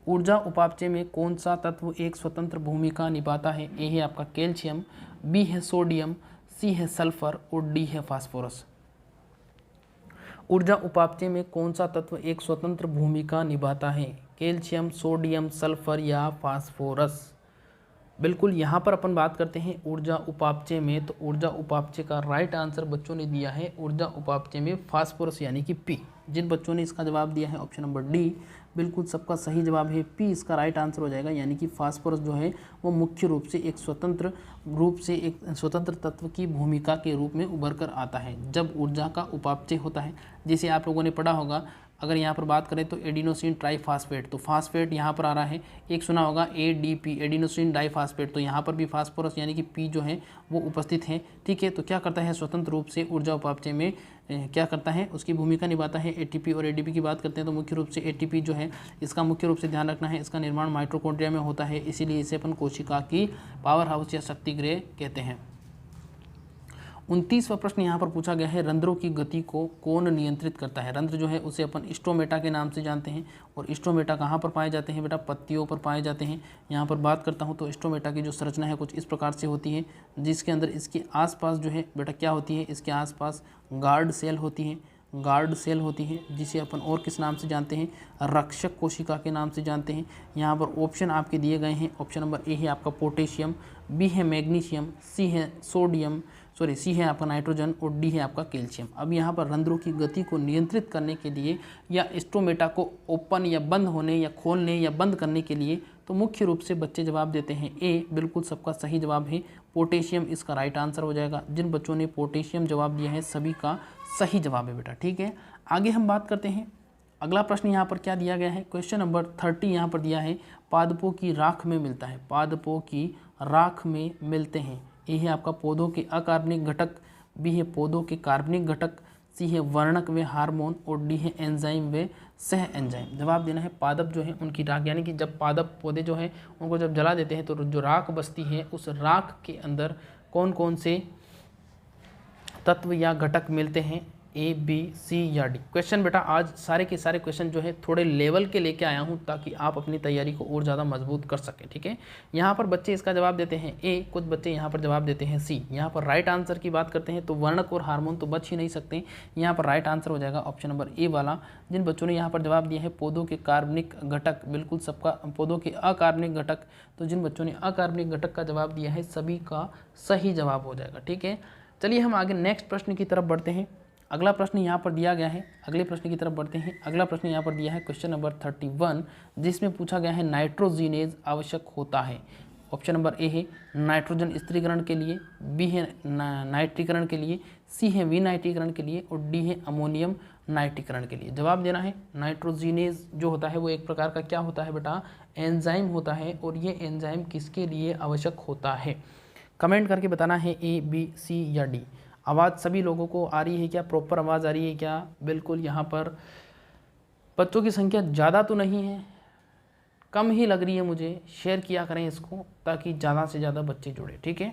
ऊर्जा उपापचय में कौन सा तत्व एक स्वतंत्र भूमिका निभाता है। ए है आपका कैल्शियम, बी है सोडियम, सी है सल्फर और डी है फास्फोरस। ऊर्जा उपापचय में कौन सा तत्व एक स्वतंत्र भूमिका निभाता है, कैल्शियम, सोडियम, सल्फर या फास्फोरस। बिल्कुल यहाँ पर अपन बात करते हैं ऊर्जा उपापचय में, तो ऊर्जा उपापचय का राइट आंसर बच्चों ने दिया है ऊर्जा उपापचय में फास्फोरस यानी कि पी। जिन बच्चों ने इसका जवाब दिया है ऑप्शन नंबर डी, बिल्कुल सबका सही जवाब है पी, इसका राइट आंसर हो जाएगा। यानी कि फास्फोरस जो है वो मुख्य रूप से एक स्वतंत्र तत्व की भूमिका के रूप में उभर कर आता है जब ऊर्जा का उपापचय होता है। जैसे आप लोगों ने पढ़ा होगा, अगर यहाँ पर बात करें तो एडिनोसिन ट्राइफास्फेट, तो फास्फेट यहाँ पर आ रहा है, एक सुना होगा एडीपी एडिनोसिन डाइफास्फेट, तो यहाँ पर भी फास्फोरस यानी कि पी जो है वो उपस्थित है। ठीक है, तो क्या करता है, स्वतंत्र रूप से ऊर्जा उपापचय में क्या करता है, उसकी भूमिका निभाता है। एटीपी और एडीपी की बात करते हैं तो मुख्य रूप से एटीपी जो है इसका मुख्य रूप से ध्यान रखना है, इसका निर्माण माइटोकॉन्ड्रिया में होता है, इसीलिए इसे अपन कोशिका की पावर हाउस या शक्ति गृह कहते हैं। 29वां प्रश्न यहाँ पर पूछा गया है रंध्रों की गति को कौन नियंत्रित करता है। रंध्र जो है उसे अपन स्टोमेटा के नाम से जानते हैं और स्टोमेटा कहाँ पर पाए जाते हैं बेटा, पत्तियों पर पाए जाते हैं। यहाँ पर बात करता हूँ तो स्टोमेटा की जो संरचना है कुछ इस प्रकार से होती है, जिसके अंदर इसके आसपास जो है बेटा क्या होती है, इसके आसपास गार्ड सेल होती है, गार्ड सेल होती है जिसे अपन और किस नाम से जानते हैं, रक्षक कोशिका के नाम से जानते हैं। यहाँ पर ऑप्शन आपके दिए गए हैं, ऑप्शन नंबर ए है आपका पोटेशियम, बी है मैग्नीशियम, सी है आपका नाइट्रोजन और डी है आपका कैल्शियम। अब यहाँ पर रंध्रों की गति को नियंत्रित करने के लिए या स्टोमेटा को ओपन या बंद होने या खोलने या बंद करने के लिए तो मुख्य रूप से बच्चे जवाब देते हैं ए, बिल्कुल सबका सही जवाब है पोटेशियम, इसका राइट आंसर हो जाएगा। जिन बच्चों ने पोटेशियम जवाब दिया है सभी का सही जवाब है बेटा। ठीक है, आगे हम बात करते हैं। अगला प्रश्न यहाँ पर क्या दिया गया है, क्वेश्चन नंबर 30 यहाँ पर दिया है पादपों की राख में मिलता है, पादपों की राख में मिलते हैं। ए है आपका पौधों के अकार्बनिक घटक, बी है पौधों के कार्बनिक घटक, सी है वर्णक व हार्मोन और डी है एंजाइम व सह एंजाइम। जवाब देना है पादप जो है उनकी राख, यानी कि जब पादप पौधे जो है उनको जब जला देते हैं तो जो राख बचती है उस राख के अंदर कौन कौन से तत्व या घटक मिलते हैं, ए, बी, सी या डी। क्वेश्चन बेटा आज सारे के सारे क्वेश्चन जो है थोड़े लेवल के लेके आया हूँ ताकि आप अपनी तैयारी को और ज़्यादा मजबूत कर सकें, ठीक है। यहाँ पर बच्चे इसका जवाब देते हैं ए, कुछ बच्चे यहाँ पर जवाब देते हैं सी। यहाँ पर राइट आंसर की बात करते हैं तो वर्णक और हार्मोन तो बच ही नहीं सकते। यहाँ पर राइट आंसर हो जाएगा ऑप्शन नंबर ए वाला। जिन बच्चों ने यहाँ पर जवाब दिया है पौधों के कार्बनिक घटक, बिल्कुल सबका पौधों के अकार्बनिक घटक, तो जिन बच्चों ने अकार्बनिक घटक का जवाब दिया है सभी का सही जवाब हो जाएगा, ठीक है। चलिए हम आगे नेक्स्ट प्रश्न की तरफ बढ़ते हैं। अगला प्रश्न यहाँ पर दिया गया है, अगले प्रश्न की तरफ बढ़ते हैं। अगला प्रश्न यहाँ पर दिया है क्वेश्चन नंबर 31, जिसमें पूछा गया है नाइट्रोजिनेज आवश्यक होता है। ऑप्शन नंबर ए है नाइट्रोजन स्थिरीकरण के लिए, बी है नाइट्रीकरण के लिए, सी है विनाइट्रीकरण के लिए और डी है अमोनियम नाइट्रीकरण के लिए। जवाब देना है नाइट्रोजिनेज जो होता है वो एक प्रकार का क्या होता है बेटा, एंजाइम होता है। और ये एंजाइम किसके लिए आवश्यक होता है, कमेंट करके बताना है ए, बी, सी या डी। आवाज़ सभी लोगों को आ रही है क्या, प्रॉपर आवाज़ आ रही है क्या? बिल्कुल। यहाँ पर बच्चों की संख्या ज़्यादा तो नहीं है, कम ही लग रही है मुझे। शेयर किया करें इसको ताकि ज़्यादा से ज़्यादा बच्चे जुड़े, ठीक है।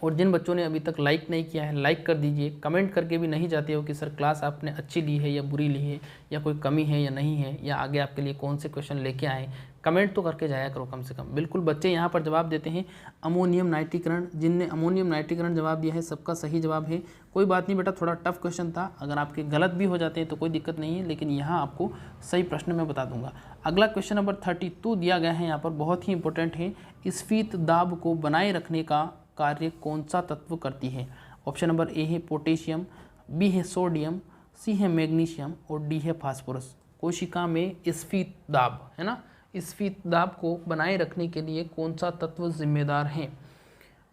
और जिन बच्चों ने अभी तक लाइक नहीं किया है लाइक कर दीजिए। कमेंट करके भी नहीं जाते हो कि सर क्लास आपने अच्छी ली है या बुरी ली है, या कोई कमी है या नहीं है, या आगे आपके लिए कौन से क्वेश्चन लेके आए, कमेंट तो करके जाया करो कम से कम। बिल्कुल बच्चे यहाँ पर जवाब देते हैं अमोनियम नाइट्रीकरण। जिनने अमोनियम नाइट्रीकरण जवाब दिया है सबका सही जवाब है। कोई बात नहीं बेटा, थोड़ा टफ क्वेश्चन था, अगर आपके गलत भी हो जाते हैं तो कोई दिक्कत नहीं है, लेकिन यहाँ आपको सही प्रश्न मैं बता दूंगा। अगला क्वेश्चन नंबर 32 दिया गया है यहाँ पर, बहुत ही इंपॉर्टेंट है। स्फीत दाब को बनाए रखने का कार्य कौन सा तत्व करती है? ऑप्शन नंबर ए है पोटेशियम, बी है सोडियम, सी है मैग्नीशियम और डी है फास्फोरस। कोशिका में स्फीत दाब है ना, स्फीत दाब को बनाए रखने के लिए कौन सा तत्व जिम्मेदार है?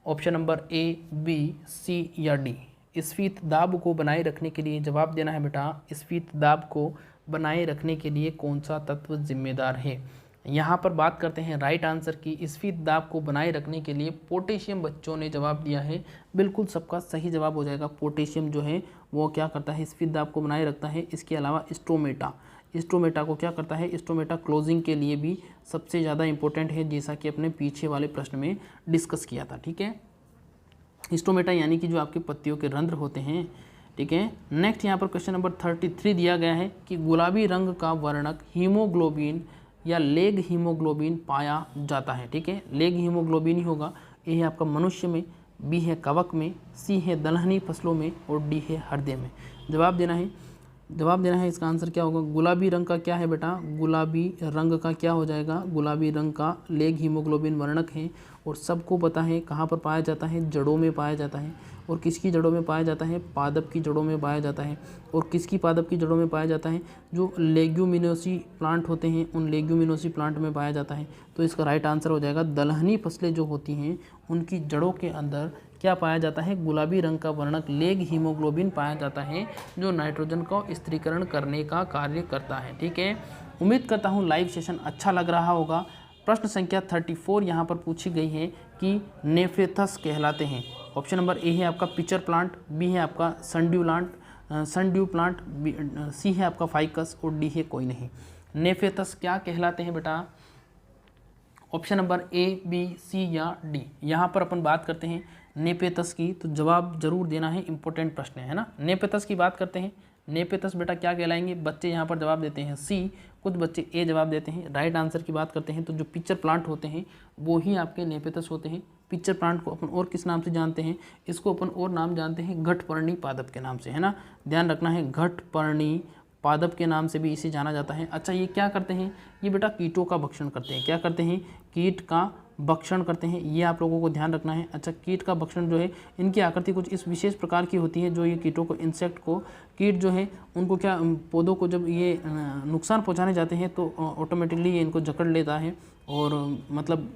Option number A, B, C या डी। स्फीत दाब को बनाए रखने के लिए जवाब देना है बेटा, स्फीत दाब को बनाए रखने के लिए कौन सा तत्व जिम्मेदार है? यहाँ पर बात करते हैं राइट आंसर की। स्फीत दाब को बनाए रखने के लिए पोटेशियम बच्चों ने जवाब दिया है, बिल्कुल सबका सही जवाब हो जाएगा। पोटेशियम जो है वो क्या करता है, स्फीत दाब को बनाए रखता है। इसके अलावा स्ट्रोमेटा को क्या करता है, स्ट्रोमेटा क्लोजिंग के लिए भी सबसे ज़्यादा इंपॉर्टेंट है, जैसा कि अपने पीछे वाले प्रश्न में डिस्कस किया था, ठीक है। स्ट्रोमेटा यानी कि जो आपके पत्तियों के रंध्र होते हैं, ठीक है। नेक्स्ट यहाँ पर क्वेश्चन नंबर 33 दिया गया है कि गुलाबी रंग का वर्णक हीमोग्लोबिन या लेग हीमोग्लोबिन पाया जाता है, ठीक है। लेग हीमोग्लोबिन ही होगा। ए है आपका मनुष्य में, बी है कवक में, सी है दलहनी फसलों में और डी है हृदय में। जवाब देना है इसका आंसर क्या होगा। गुलाबी रंग का क्या है बेटा, गुलाबी रंग का क्या हो जाएगा, गुलाबी रंग का लेग हीमोग्लोबिन वर्णक है। और सबको पता है कहाँ पर पाया जाता है, जड़ों में पाया जाता है। और किसकी जड़ों में पाया जाता है, पादप की जड़ों में पाया जाता है। और किसकी पादप की जड़ों में पाया जाता है, जो लेग्यूमिनोसी प्लांट होते हैं उन लेग्यूमिनोसी प्लांट में पाया जाता है। तो इसका राइट आंसर हो जाएगा दलहनी फसलें जो होती हैं उनकी जड़ों के अंदर क्या पाया जाता है, गुलाबी रंग का वर्णक लेग हीमोग्लोबिन पाया जाता है, जो नाइट्रोजन को स्थिरीकरण करने का कार्य करता है, ठीक है। उम्मीद करता हूँ लाइव सेशन अच्छा लग रहा होगा। प्रश्न संख्या 34 यहाँ पर पूछी गई है कि नेफ्रेथस कहलाते हैं। ऑप्शन नंबर ए है आपका पिचर प्लांट, बी है आपका सनड्यू प्लांट, सी है आपका फाइकस और डी है कोई नहीं। नेफ्रेथस क्या कहलाते हैं बेटा? Option number A, B, C या डी। यहाँ पर अपन बात करते हैं नेपेतस की, तो जवाब जरूर देना है, इंपॉर्टेंट प्रश्न है ना। नेपेतस की बात करते हैं, नेपेतस बेटा क्या कहलाएंगे? बच्चे यहाँ पर जवाब देते हैं सी, कुछ बच्चे ए जवाब देते हैं। राइट आंसर की बात करते हैं तो जो पिक्चर प्लांट होते हैं वो ही आपके नेपेतस होते हैं। पिक्चर प्लांट को अपन और किस नाम से जानते हैं? इसको अपन और नाम जानते हैं घटपर्णी पादप के नाम से, है ना। ध्यान रखना है, घटपर्णी पादप के नाम से भी इसे जाना जाता है। अच्छा, ये क्या करते हैं? ये बेटा कीटों का भक्षण करते हैं। क्या करते हैं? कीट का भक्षण करते हैं, ये आप लोगों को ध्यान रखना है। अच्छा, कीट का भक्षण जो है, इनकी आकृति कुछ इस विशेष प्रकार की होती है, जो ये कीटों को, इंसेक्ट को, कीट जो है उनको क्या, पौधों को जब ये नुकसान पहुंचाने जाते हैं तो ऑटोमेटिकली ये इनको जकड़ लेता है। और मतलब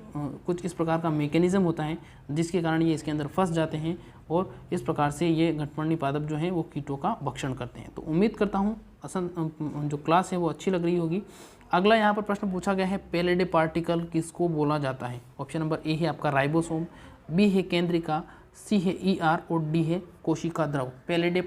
कुछ इस प्रकार का मैकेनिज्म होता है जिसके कारण ये इसके अंदर फंस जाते हैं और इस प्रकार से ये घटपर्णी पादप जो है वो कीटों का भक्षण करते हैं। तो उम्मीद करता हूँ जो क्लास है वो अच्छी लग रही होगी। अगला यहाँ पर प्रश्न पूछा गया है, पेलेडे पार्टिकल किसको बोला जाता है? ऑप्शन नंबर ए है आपका राइबोसोम, बी है केंद्रिका, सी है ER और डी है कोशिका द्रव। पेलेडे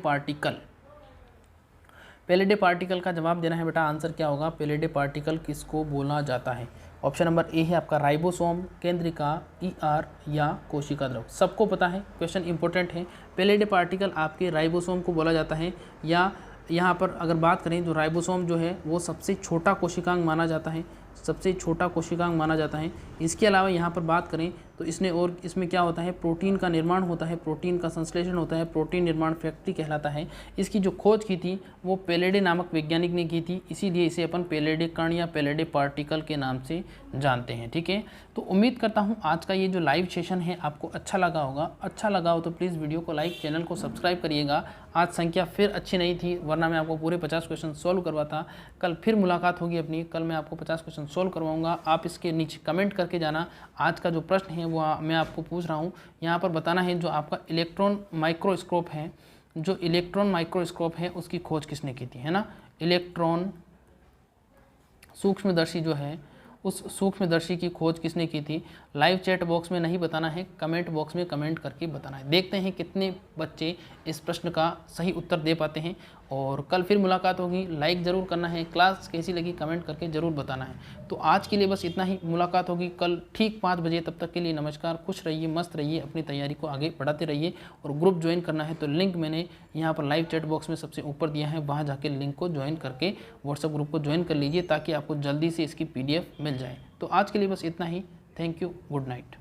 पार्टिकल का जवाब देना है बेटा। आंसर क्या होगा? पेलेडे पार्टिकल किसको बोला जाता है? ऑप्शन नंबर ए है आपका राइबोसोम, केंद्रिका, ईआर या कोशिका द्रव। सबको पता है, क्वेश्चन इंपॉर्टेंट है। पेलेडे पार्टिकल आपके राइबोसोम को बोला जाता है, या यहाँ पर अगर बात करें तो राइबोसोम जो है वो सबसे छोटा कोशिकांग माना जाता है, सबसे छोटा कोशिकांग माना जाता है। इसके अलावा यहाँ पर बात करें तो इसमें क्या होता है, प्रोटीन का निर्माण होता है, प्रोटीन का संश्लेषण होता है, प्रोटीन निर्माण फैक्ट्री कहलाता है। इसकी जो खोज की थी वो पेलेडे नामक वैज्ञानिक ने की थी, इसीलिए इसे अपन पेलेडे कण या पेलेडे पार्टिकल के नाम से जानते हैं। ठीक है, तो उम्मीद करता हूँ आज का ये जो लाइव सेशन है आपको अच्छा लगा होगा। अच्छा लगा हो तो प्लीज़ वीडियो को लाइक, चैनल को सब्सक्राइब करिएगा। आज संख्या फिर अच्छी नहीं थी, वरना मैं आपको पूरे 50 क्वेश्चन सॉल्व करवाता। कल फिर मुलाकात होगी अपनी, कल मैं आपको 50 क्वेश्चन सॉल्व करवाऊंगा। आप इसके नीचे कमेंट करके जाना। आज का जो प्रश्न है वो मैं आपको पूछ रहा हूँ, यहाँ पर बताना है जो आपका इलेक्ट्रॉन माइक्रोस्कोप है, जो इलेक्ट्रॉन माइक्रोस्कोप है उसकी खोज किसने की थी, है ना। इलेक्ट्रॉन सूक्ष्मदर्शी जो है उस सूक्ष्मदर्शी की खोज किसने की थी। लाइव चैट बॉक्स में नहीं बताना है, कमेंट बॉक्स में कमेंट करके बताना है। देखते हैं कितने बच्चे इस प्रश्न का सही उत्तर दे पाते हैं। और कल फिर मुलाकात होगी। लाइक ज़रूर करना है, क्लास कैसी लगी कमेंट करके ज़रूर बताना है। तो आज के लिए बस इतना ही, मुलाकात होगी कल ठीक 5 बजे। तब तक के लिए नमस्कार, खुश रहिए, मस्त रहिए, अपनी तैयारी को आगे बढ़ाते रहिए। और ग्रुप ज्वाइन करना है तो लिंक मैंने यहाँ पर लाइव चैट बॉक्स में सबसे ऊपर दिया है, वहाँ जाके लिंक को ज्वाइन करके व्हाट्सएप ग्रुप को ज्वाइन कर लीजिए, ताकि आपको जल्दी से इसकी PDF मिल जाए। तो आज के लिए बस इतना ही। Thank you, good night.